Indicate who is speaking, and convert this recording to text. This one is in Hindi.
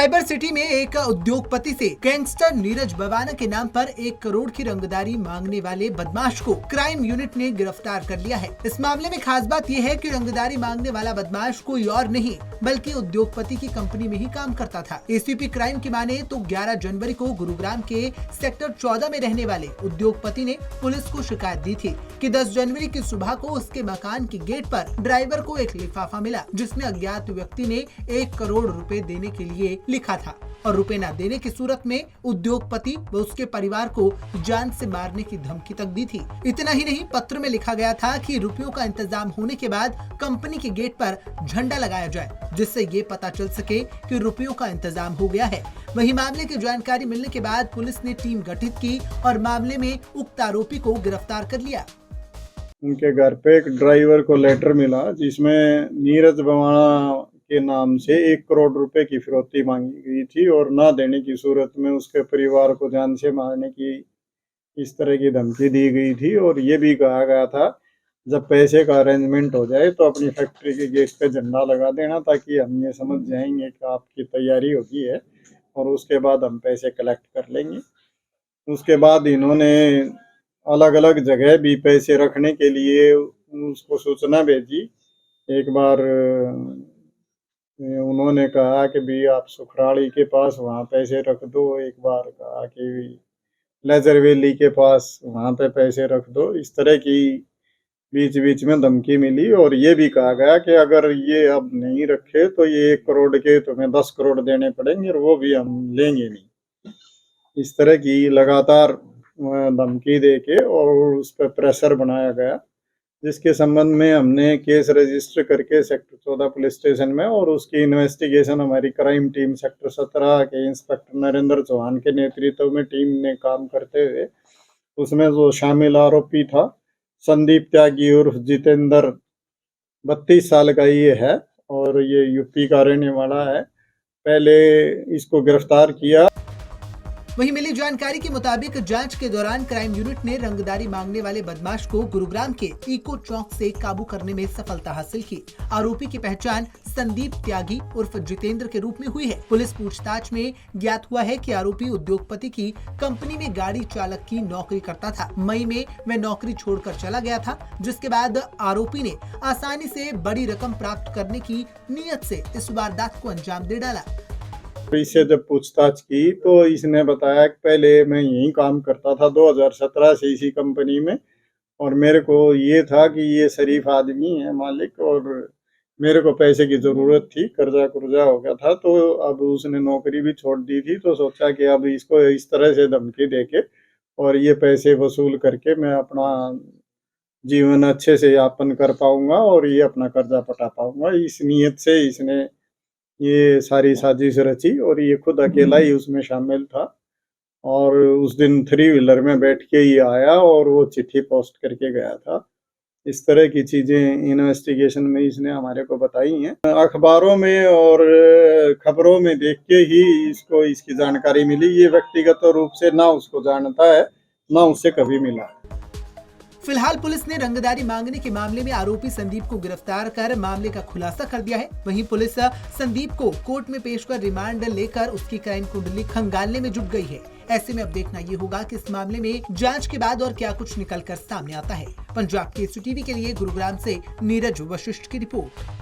Speaker 1: साइबर सिटी में एक उद्योगपति से गैंगस्टर नीरज बवाना के नाम पर 1 करोड़ की रंगदारी मांगने वाले बदमाश को क्राइम यूनिट ने गिरफ्तार कर लिया है। इस मामले में खास बात यह है कि रंगदारी मांगने वाला बदमाश कोई और नहीं बल्कि उद्योगपति की कंपनी में ही काम करता था। एसीपी क्राइम की माने तो 11 जनवरी को गुरुग्राम के सेक्टर 14 में रहने वाले उद्योगपति ने पुलिस को शिकायत दी थी कि 10 जनवरी की सुबह को उसके मकान के गेट पर ड्राइवर को एक लिफाफा मिला जिसमें अज्ञात व्यक्ति ने 1 करोड़ रुपए देने के लिए लिखा था और रुपए न देने की सूरत में उद्योगपति व उसके परिवार को जान से मारने की धमकी तक दी थी। इतना ही नहीं, पत्र में लिखा गया था कि रुपयों का इंतजाम होने के बाद कंपनी के गेट पर झंडा लगाया जाए जिससे ये पता चल सके कि रुपयों का इंतजाम हो गया है। वहीं मामले की जानकारी मिलने के बाद पुलिस ने टीम गठित की और मामले में उक्त आरोपी को गिरफ्तार कर लिया।
Speaker 2: उनके घर पे एक ड्राइवर को लेटर मिला जिसमें नीरज बवाना के नाम से 1 करोड़ रुपए की फिरौती मांगी गई थी और ना देने की सूरत में उसके परिवार को जान से मारने की इस तरह की धमकी दी गई थी। और ये भी कहा गया था जब पैसे का अरेंजमेंट हो जाए तो अपनी फैक्ट्री के गेट पे झंडा लगा देना ताकि हम ये समझ जाएंगे कि आपकी तैयारी होगी है और उसके बाद हम पैसे कलेक्ट कर लेंगे। उसके बाद इन्होंने अलग अलग जगह भी पैसे रखने के लिए उसको सूचना भेजी। एक बार उन्होंने कहा कि भी आप सुखराड़ी के पास वहाँ पैसे रख दो, एक बार कहा कि लेजर वैली के पास वहाँ पे पैसे रख दो। इस तरह की बीच बीच में धमकी मिली और ये भी कहा गया कि अगर ये अब नहीं रखे तो ये 1 करोड़ के तुम्हें 10 करोड़ देने पड़ेंगे और वो भी हम लेंगे नहीं। इस तरह की लगातार धमकी देके और उस पर प्रेशर बनाया गया जिसके संबंध में हमने केस रजिस्टर करके सेक्टर 14 पुलिस स्टेशन में और उसकी इन्वेस्टिगेशन हमारी क्राइम टीम सेक्टर 17 के इंस्पेक्टर नरेंद्र चौहान के नेतृत्व में टीम ने काम करते हुए उसमें जो शामिल आरोपी था संदीप त्यागी उर्फ जितेंद्र 32 साल का ये है और ये यूपी का रहने वाला है। पहले इसको गिरफ्तार किया।
Speaker 1: वहीं मिली जानकारी के मुताबिक जांच के दौरान क्राइम यूनिट ने रंगदारी मांगने वाले बदमाश को गुरुग्राम के इको चौक से काबू करने में सफलता हासिल की। आरोपी की पहचान संदीप त्यागी उर्फ जितेंद्र के रूप में हुई है। पुलिस पूछताछ में ज्ञात हुआ है कि आरोपी उद्योगपति की कंपनी में गाड़ी चालक की नौकरी करता था। मई में वह नौकरी छोड़कर चला गया था जिसके बाद आरोपी ने आसानी से बड़ी रकम प्राप्त करने की नीयत से इस वारदात को अंजाम दे डाला।
Speaker 2: इससे जब पूछताछ की तो इसने बताया कि पहले मैं यही काम करता था 2017 से इसी कंपनी में और मेरे को ये था कि ये शरीफ आदमी है मालिक और मेरे को पैसे की ज़रूरत थी, कर्जा कुर्जा हो गया था तो अब उसने नौकरी भी छोड़ दी थी तो सोचा कि अब इसको इस तरह से धमकी देके और ये पैसे वसूल करके मैं अपना जीवन अच्छे से यापन कर पाऊंगा और ये अपना कर्जा पटा पाऊंगा। इस नीयत से इसने ये सारी साजिश रची और ये खुद अकेला ही उसमें शामिल था और उस दिन 3 व्हीलर में बैठ के ही आया और वो चिट्ठी पोस्ट करके गया था। इस तरह की चीज़ें इन्वेस्टिगेशन में इसने हमारे को बताई हैं। अखबारों में और खबरों में देख के ही इसको इसकी जानकारी मिली। ये व्यक्तिगत रूप से ना उसको जानता है ना उससे कभी मिला।
Speaker 1: फिलहाल पुलिस ने रंगदारी मांगने के मामले में आरोपी संदीप को गिरफ्तार कर मामले का खुलासा कर दिया है। वहीं पुलिस संदीप को कोर्ट में पेश कर रिमांड लेकर उसकी क्राइम कुंडली खंगालने में जुट गई है। ऐसे में अब देखना ये होगा कि इस मामले में जांच के बाद और क्या कुछ निकल कर सामने आता है। पंजाब केसरी टीवी के लिए गुरुग्राम से नीरज वशिष्ठ की रिपोर्ट।